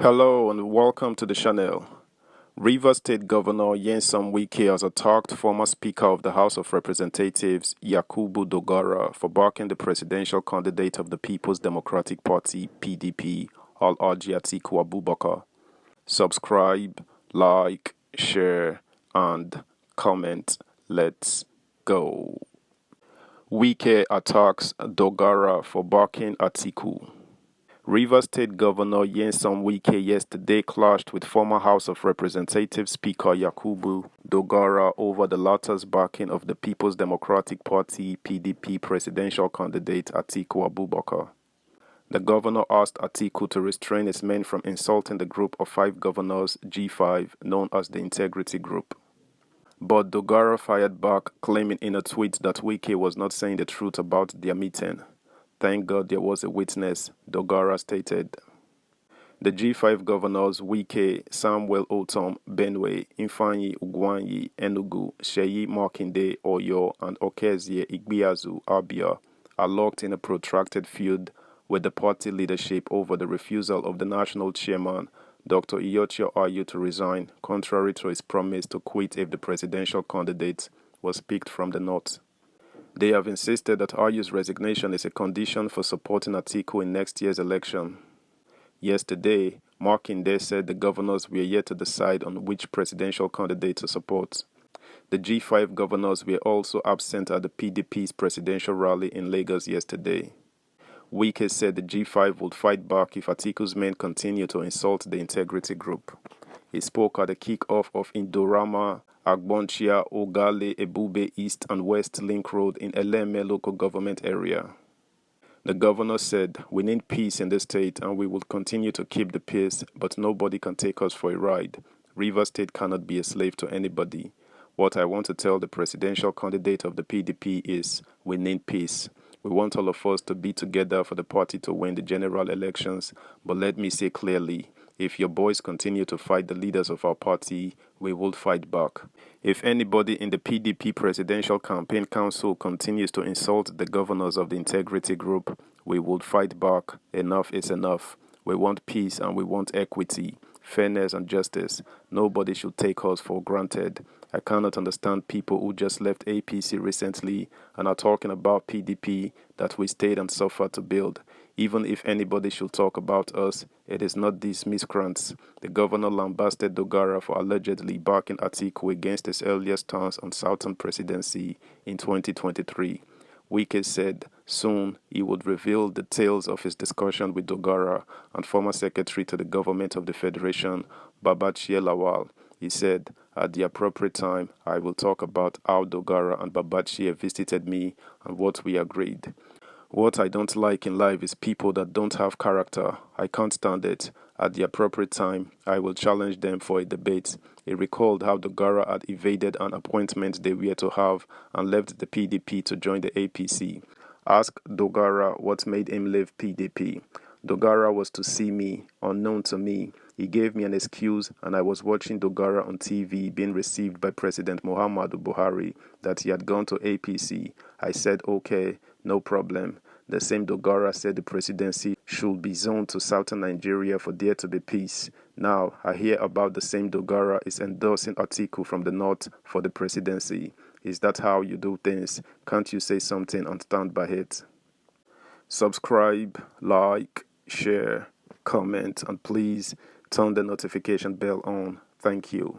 Hello and welcome to the channel. Rivers State Governor Nyesom Wike has attacked former Speaker of the House of Representatives Yakubu Dogara for backing the presidential candidate of the People's Democratic Party (PDP), Alhaji Atiku Abubakar. Subscribe, like, share, and comment. Let's go. Wike attacks Dogara for backing Atiku. Rivers State Governor Nyesom Wike yesterday clashed with former House of Representatives Speaker Yakubu Dogara over the latter's backing of the People's Democratic Party (PDP) presidential candidate Atiku Abubakar. The governor asked Atiku to restrain his men from insulting the group of 5 governors G5 known as the Integrity Group. But Dogara fired back, claiming in a tweet that Wike was not saying the truth about their meeting. Thank God there was a witness, Dogara stated. The G5 governors Wike, Samuel Otom, Benue, Ifeanyi Ugwanyi, Enugu, Seyi Makinde, Oyo, and Okezie Igbiazu, Abia, are locked in a protracted feud with the party leadership over the refusal of the national chairman, Dr. Iyorchia Ayu, to resign, contrary to his promise to quit if the presidential candidate was picked from the north. They have insisted that Ayu's resignation is a condition for supporting Atiku in next year's election. Yesterday, Makinde said the governors were yet to decide on which presidential candidate to support. The G5 governors were also absent at the PDP's presidential rally in Lagos yesterday. Wike said the G5 would fight back if Atiku's men continue to insult the Integrity Group. He spoke at the kick-off of Indorama, Agbonchia, Ogale, Ebube East and West Link Road in Eleme local government area. The governor said, "We need peace in this state and we will continue to keep the peace, but nobody can take us for a ride. Rivers State cannot be a slave to anybody. What I want to tell the presidential candidate of the PDP is, we need peace. We want all of us to be together for the party to win the general elections, but let me say clearly, if your boys continue to fight the leaders of our party, we will fight back. If anybody in the PDP Presidential Campaign Council continues to insult the governors of the Integrity Group, we will fight back. Enough is enough. We want peace and we want equity, fairness and justice. Nobody should take us for granted. I cannot understand people who just left APC recently and are talking about PDP that we stayed and suffered to build. Even if anybody should talk about us, it is not these miscreants." The governor lambasted Dogara for allegedly backing Atiku against his earlier stance on Southern presidency in 2023. Wike said soon he would reveal the details of his discussion with Dogara and former secretary to the government of the Federation, Babachir Lawal. He said, "At the appropriate time, I will talk about how Dogara and Babachir visited me and what we agreed. What I don't like in life is people that don't have character. I can't stand it. At the appropriate time, I will challenge them for a debate." He recalled how Dogara had evaded an appointment they were to have and left the PDP to join the APC. Asked Dogara what made him leave PDP. Dogara was to see me, unknown to me. He gave me an excuse and I was watching Dogara on TV being received by President Muhammadu Buhari that he had gone to APC. I said, okay, no problem. The same Dogara said the presidency should be zoned to southern Nigeria for there to be peace. Now, I hear about the same Dogara is endorsing Atiku from the north for the presidency. Is that how you do things? Can't you say something and stand by it? Subscribe, like, share, comment, and please turn the notification bell on. Thank you.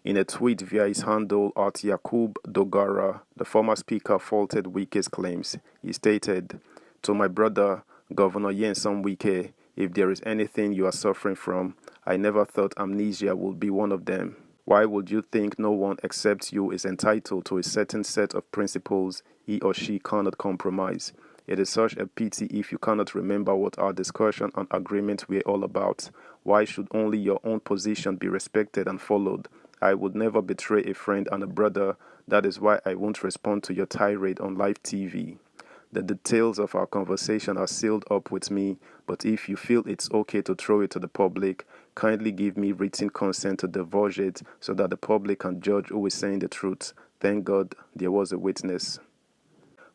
In a tweet via his handle at Yakub Dogara, the former speaker faulted Wike's claims. He stated, "To my brother, Governor Nyesom Wike, if there is anything you are suffering from, I never thought amnesia would be one of them. Why would you think no one except you is entitled to a certain set of principles he or she cannot compromise? It is such a pity if you cannot remember what our discussion and agreement were all about. Why should only your own position be respected and followed? I would never betray a friend and a brother. That is why I won't respond to your tirade on live TV. The details of our conversation are sealed up with me, but if you feel it's okay to throw it to the public, kindly give me written consent to divulge it so that the public can judge who is saying the truth. Thank God there was a witness."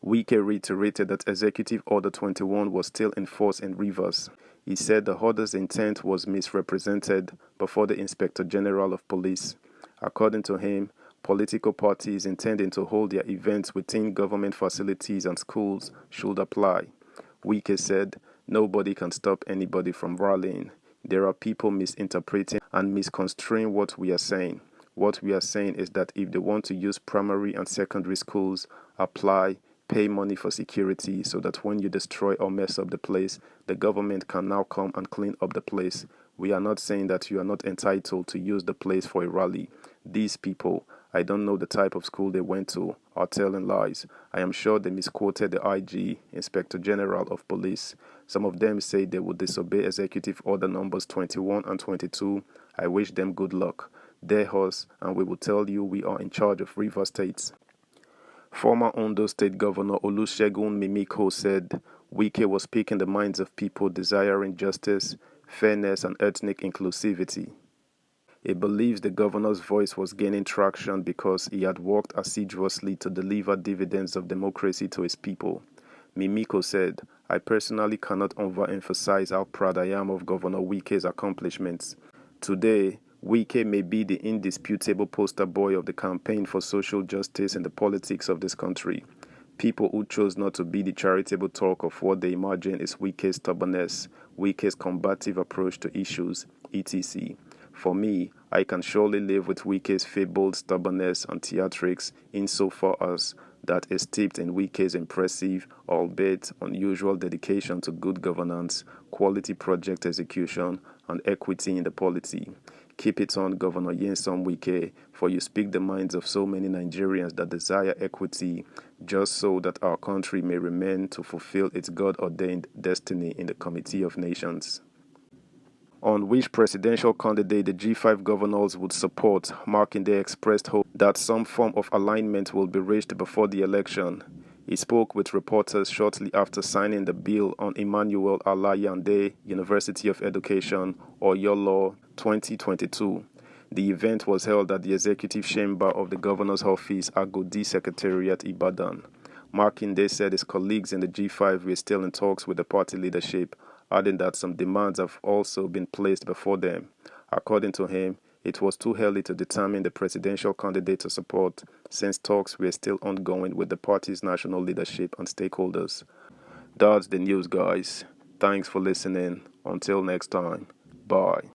Wike reiterated that Executive Order 21 was still in force in Rivers. He said the order's intent was misrepresented before the Inspector General of Police. According to him, political parties intending to hold their events within government facilities and schools should apply. Wike said, "Nobody can stop anybody from rallying. There are people misinterpreting and misconstruing what we are saying. What we are saying is that if they want to use primary and secondary schools, apply, pay money for security so that when you destroy or mess up the place, the government can now come and clean up the place. We are not saying that you are not entitled to use the place for a rally. These people, I don't know the type of school they went to, are telling lies. I am sure they misquoted the IG, Inspector General of Police. Some of them say they would disobey Executive Order numbers 21 and 22. I wish them good luck. Dare us, and we will tell you we are in charge of Rivers State." Former Ondo State Governor Olusegun Mimiko said Wike was speaking the minds of people desiring justice, fairness, and ethnic inclusivity. He believes the governor's voice was gaining traction because he had worked assiduously to deliver dividends of democracy to his people. Mimiko said, "I personally cannot overemphasize how proud I am of Governor Wike's accomplishments. Today, Wike may be the indisputable poster boy of the campaign for social justice in the politics of this country. People who chose not to be the charitable talk of what they imagine is Wike's stubbornness, Wike's combative approach to issues, etc. For me, I can surely live with Wike's fabled stubbornness and theatrics insofar as that is steeped in Wike's impressive, albeit unusual dedication to good governance, quality project execution, and equity in the polity. Keep it on, Governor Nyesom Wike, for you speak the minds of so many Nigerians that desire equity, just so that our country may remain to fulfill its God-ordained destiny in the Committee of Nations." On which presidential candidate the G5 governors would support, marking their expressed hope that some form of alignment will be reached before the election. He spoke with reporters shortly after signing the bill on Emmanuel Alayande University of Education, or Your Law 2022. The event was held at the executive chamber of the governor's office, Agodi Secretariat, Ibadan. Makinde said his colleagues in the G5 were still in talks with the party leadership, adding that some demands have also been placed before them. According to him, it was too early to determine the presidential candidate to support, since talks were still ongoing with the party's national leadership and stakeholders. That's the news, guys. Thanks for listening. Until next time. Bye.